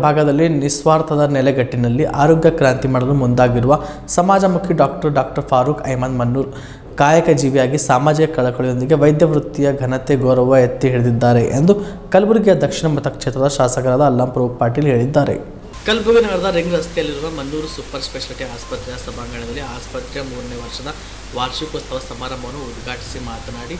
ಭಾಗದಲ್ಲಿ ನಿಸ್ವಾರ್ಥದ ನೆಲೆಗಟ್ಟಿನಲ್ಲಿ ಆರೋಗ್ಯ ಕ್ರಾಂತಿ ಮಾಡಲು ಮುಂದಾಗಿರುವ ಸಮಾಜಮುಖಿ ಡಾಕ್ಟರ್ ಫಾರೂಕ್ ಅಹಮದ್ ಮನ್ನೂರ್ ಕಾಯಕ ಜೀವಿಯಾಗಿ ಸಾಮಾಜಿಕ ಕಳಕಳಿಯೊಂದಿಗೆ ವೈದ್ಯ ವೃತ್ತಿಯ ಘನತೆ ಗೌರವ ಎತ್ತಿ ಹಿಡಿದಿದ್ದಾರೆ ಎಂದು ಕಲಬುರಗಿಯ ದಕ್ಷಿಣ ಮತಕ್ಷೇತ್ರದ ಶಾಸಕರಾದ ಅಲ್ಲಂ ಪ್ರಭು ಪಾಟೀಲ್ ಹೇಳಿದ್ದಾರೆ. ಕಲಬುರಗಿ ನಗರದ ರಿಂಗ್ ರಸ್ತೆಯಲ್ಲಿರುವ ಮನ್ನೂರು ಸೂಪರ್ ಸ್ಪೆಷಾಲಿಟಿ ಆಸ್ಪತ್ರೆಯ ಸಭಾಂಗಣದಲ್ಲಿ ಆಸ್ಪತ್ರೆಯ 3ನೇ ವರ್ಷದ ವಾರ್ಷಿಕೋತ್ಸವ ಸಮಾರಂಭವನ್ನು ಉದ್ಘಾಟಿಸಿ ಮಾತನಾಡಿ,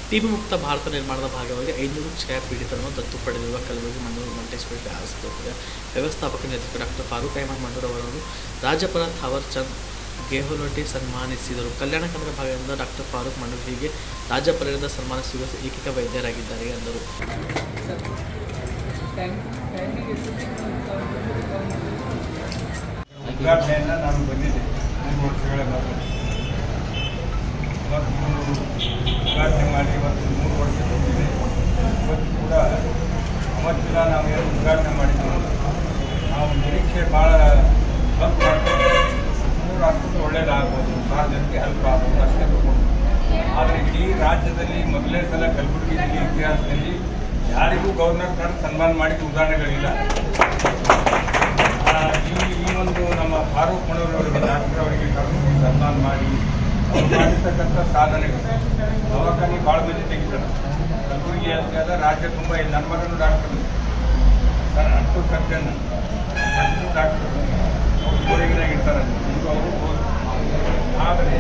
ಟಿಬಿ ಮುಕ್ತ ಭಾರತ ನಿರ್ಮಾಣದ ಭಾಗವಾಗಿ 500 ಕ್ಷಯ ಪೀಡಿತರನ್ನು ದತ್ತು ಪಡೆದಿರುವ ಕಲಬುರಗಿ ಮನ್ನೂರು ಮಲ್ಟಿ ಸ್ಪೆಷಾಲಿಟಿ ಆಸ್ಪತ್ರೆಯ ವ್ಯವಸ್ಥಾಪಕ ನಿರ್ದೇಶಕ ಡಾಕ್ಟರ್ ಫಾರೂಕ್ ಅಹಮದ್ ಮನ್ನೂರ್ ಅವರನ್ನು ರಾಜ್ಯಪಾಲ ಥಾವರ್ ಚಂದ್ ಗೆಹ್ಲೋಟ್ ಸನ್ಮಾನಿಸಿದರು. ಕಲ್ಯಾಣ ಕರ್ನಾಟಕ ಭಾಗದಿಂದ ಡಾಕ್ಟರ್ ಫಾರೂಕ್ ಮನ್ನೂರ್ ಹೀಗೆ ರಾಜ್ಯಪಾಲರಿಂದ ಸನ್ಮಾನ ಸ್ವೀಕರಿಸಿದ ಏಕೈಕ ವೈದ್ಯರಾಗಿದ್ದಾರೆ ಎಂದರು. ಉದ್ಘಾಟನೆಯನ್ನು ನಾನು ಬಂದಿದ್ದೆ 3 ವರ್ಷಗಳ ಮೊದಲು. ಉದ್ಘಾಟನೆ ಮಾಡಿ ಇವತ್ತು 3 ವರ್ಷ ಬಂದಿದೆ. ಇವತ್ತು ಕೂಡ ಅವತ್ತಿನ ನಾವು ಏನು ಉದ್ಘಾಟನೆ ಮಾಡಿದ್ದೀವಿ, ನಾವು ನಿರೀಕ್ಷೆ ಭಾಳ ಸ್ವಲ್ಪ ಅಷ್ಟು ಒಳ್ಳೆಯದಾಗ್ಬೋದು, ಜನಕ್ಕೆ ಹೆಲ್ಪ್ ಆಗ್ಬೋದು ಅಷ್ಟೇ ತಗೊಂಡು. ಆದರೆ ಇಡೀ ರಾಜ್ಯದಲ್ಲಿ ಮೊದಲನೇ ಸಲ ಕಲಬುರಗಿ ಜಿಲ್ಲೆ ಇತಿಹಾಸದಲ್ಲಿ ಯಾರಿಗೂ ಗವರ್ನರ್ ಕಂಡು ಸನ್ಮಾನ ಮಾಡಿದ ಉದಾಹರಣೆಗಳಿಲ್ಲ. ಈ ಒಂದು ನಮ್ಮ ಫಾರೂಕ್ ಮನ್ನೂರ್ ಅವರಿಗೆ ಡಾಕ್ಟರ್ ಅವರಿಗೆ ಕರ್ಕೊಂಡು ಸನ್ಮಾನ ಮಾಡಿ ಅವರು ಮಾಡಿರ್ತಕ್ಕಂಥ ಸಾಧನೆಗಳು ದವಾಖಾನೆ ಭಾಳ ಮಂದಿ ತೆಗಿತಾರೆ. ಕಲಬುರಗಿ ಅಂತ ರಾಜ್ಯ ತುಂಬ ನನ್ನ ಮಗನು ಡಾಕ್ಟರ್, ಅಷ್ಟು ಸರ್ಜನ್, ಅಷ್ಟು ಡಾಕ್ಟರ್ ಅವ್ರು ಗೋರಿಗಿನಾಗ ಇರ್ತಾರೆ. ಅವರು ಆದರೆ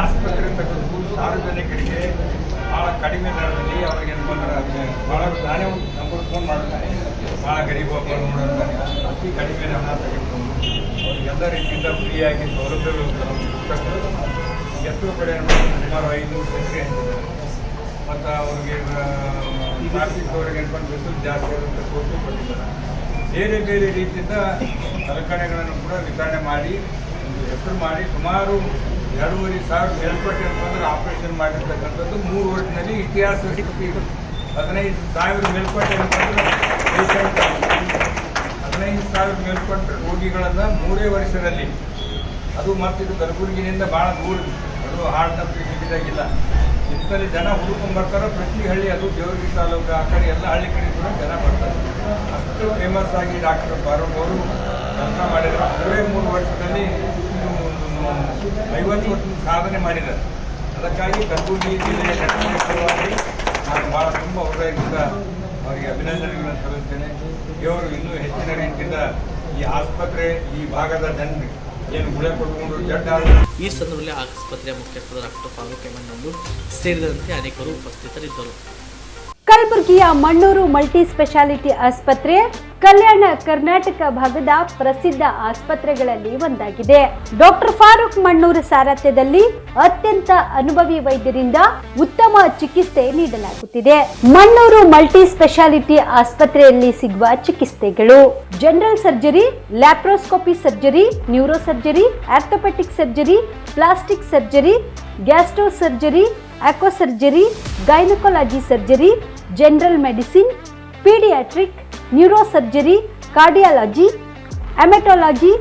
ಆಸ್ಪತ್ರೆ ತಗೊಂಡು ಸಾರ್ವಜನಿಕರಿಗೆ ಭಾಳ ಕಡಿಮೆ ದರದಲ್ಲಿ ಅವ್ರಿಗೆ ಏನು ಬಂದ್ರೆ ಭಾಳ ನಾನೇ ಒಂದು ನಂಬರ್ ಫೋನ್ ಮಾಡ್ತಾರೆ, ಭಾಳ ಗರೀಬ್ ಒಬ್ಬರು ನೋಡೋಂತಾರೆ, ಅತಿ ಕಡಿಮೆ ಹಣ ತೆಗೆದುಕೊಂಡು ಅವ್ರಿಗೆಲ್ಲ ರೀತಿಯಿಂದ ಫ್ರೀಯಾಗಿ ಸೌಲಭ್ಯಗಳು ಪುಸ್ತಕಗಳು ಎಷ್ಟೋ ಕಡೆ ಸುಮಾರು 500 ಸಂಖ್ಯೆ ಮತ್ತು ಅವ್ರಿಗೆ ಟ್ರಾಫಿಕ್ ಅವ್ರಿಗೆ ಏನ್ಕೊಂಡು ಬಿಸಿಲು ಜಾಸ್ತಿ ಆದಂಥ ಕೊಟ್ಟು ಕೊಟ್ಟಿದ್ದಾರೆ. ಬೇರೆ ಬೇರೆ ರೀತಿಯಿಂದ ಸಲಕರಣೆಗಳನ್ನು ಕೂಡ ವಿತರಣೆ ಮಾಡಿ ಹೆಸರು ಮಾಡಿ ಸುಮಾರು 2,500 ಮೇಲ್ಪಟ್ಟೆ ಅಂತಂದ್ರೆ ಆಪರೇಷನ್ ಮಾಡಿರ್ತಕ್ಕಂಥದ್ದು 3 ವರ್ಷದಲ್ಲಿ ಇತಿಹಾಸ ಸೃಷ್ಟಿ. 15,000 ಮೇಲ್ಪಟ್ಟೆ ಅಂತಂದ್ರೆ ಪೇಷಂಟ್ 15,000 ಮೇಲ್ಪಟ್ಟ ರೋಗಿಗಳನ್ನು 3 ವರ್ಷದಲ್ಲಿ, ಅದು ಮತ್ತಿದು ಕಲಬುರಗಿನಿಂದ ಭಾಳ ದೂರ, ಅದು ಹಾರ್ಟ್ನ ಪೇಷಂಟಿದಾಗಿಲ್ಲ. ಇಂಥಲ್ಲಿ ಜನ ಹುಡುಕೊಂಡ್ಬರ್ತಾರೆ ಪ್ರತಿ ಹಳ್ಳಿ, ಅದು ದೇವರಿಗೆ ತಾಲೂಕು ಆ ಕಡೆ ಎಲ್ಲ ಹಳ್ಳಿ ಕಡೆ ಕೂಡ ಜನ ಬರ್ತಾರೆ. ಅಷ್ಟು ಫೇಮಸ್ ಆಗಿ ಡಾಕ್ಟರ್ ಫಾರೂಕ್ ಅವರು ಕೆಲಸ ಮಾಡಿದ್ದಾರೆ. 3 ವರ್ಷದಲ್ಲಿ 50 ವರ್ಷ ಸಾಧನೆ ಮಾಡಿದ್ದಾರೆ. ಅದಕ್ಕಾಗಿ ಕಲಬುರಗಿ ಜಿಲ್ಲೆಯ ಘಟನೆ ಸಲುವಾಗಿ ನಾನು ಭಾಳ ತುಂಬ ಹೃದಯದಿಂದ ಅವರಿಗೆ ಅಭಿನಂದನೆಗಳನ್ನು ಸಲ್ಲಿಸ್ತೇನೆ. ಇವರು ಇನ್ನೂ ಹೆಚ್ಚಿನ ರೀತಿಯಿಂದ ಈ ಆಸ್ಪತ್ರೆ ಈ ಭಾಗದ ಜನರಿಗೆ ಏನು ಗುಳೆ ಕೊಟ್ಟುಕೊಂಡು ಈ ಸಂದರ್ಭದಲ್ಲಿ ಆಸ್ಪತ್ರೆಯ ಮುಖ್ಯಸ್ಥರಾದ ಡಾಕ್ಟರ್ ಫಾರೂಕ್ ಅಹಮದ್ ಮನ್ನೂರ್ ಸೇರಿದಂತೆ ಅನೇಕರು ಉಪಸ್ಥಿತರಿದ್ದರು. ಕಲಬುರಗಿಯ ಮಣ್ಣೂರು ಮಲ್ಟಿ ಸ್ಪೆಷಾಲಿಟಿ ಆಸ್ಪತ್ರೆ ಕಲ್ಯಾಣ ಕರ್ನಾಟಕ ಭಾಗದ ಪ್ರಸಿದ್ಧ ಆಸ್ಪತ್ರೆಗಳಲ್ಲಿ ಒಂದಾಗಿದೆ. ಡಾಕ್ಟರ್ ಫಾರೂಕ್ ಮನ್ನೂರ್ ಸಾರಥ್ಯದಲ್ಲಿ ಅತ್ಯಂತ ಅನುಭವಿ ವೈದ್ಯರಿಂದ ಉತ್ತಮ ಚಿಕಿತ್ಸೆ ನೀಡಲಾಗುತ್ತಿದೆ. ಮಣ್ಣೂರು ಮಲ್ಟಿ ಸ್ಪೆಷಾಲಿಟಿ ಆಸ್ಪತ್ರೆಯಲ್ಲಿ ಸಿಗುವ ಚಿಕಿತ್ಸೆಗಳು: general surgery, laparoscopy surgery, neuro surgery, orthopaedic surgery, plastic surgery, gastro surgery, aqua surgery, gynaecology surgery, general medicine, paediatric, neuro surgery, cardiology, haematology,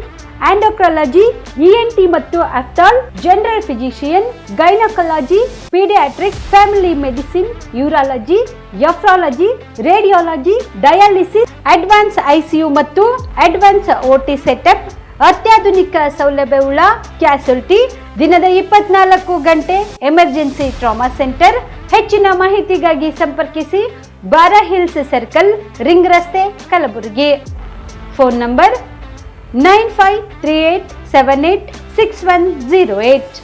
endocrinology, ENT ಮತ್ತು ophthal, general physician, gynaecology, paediatric, family medicine, urology, nephrology, radiology, dialysis, advance ICU ಮತ್ತು advance OT setup, ಅತ್ಯಾಧುನಿಕ ಸೌಲಭ್ಯವುಳ್ಳ ಕ್ಯಾಸುಲಿಟಿ, ದಿನದ 24 ಗಂಟೆ emergency trauma centre. ಹೆಚ್ಚಿನ ಮಾಹಿತಿಗಾಗಿ ಸಂಪರ್ಕಿಸಿ ಬಾರಾ hills circle, ring ರಸ್ತೆ, ಕಲಬುರಗಿ. Phone number 9538786108.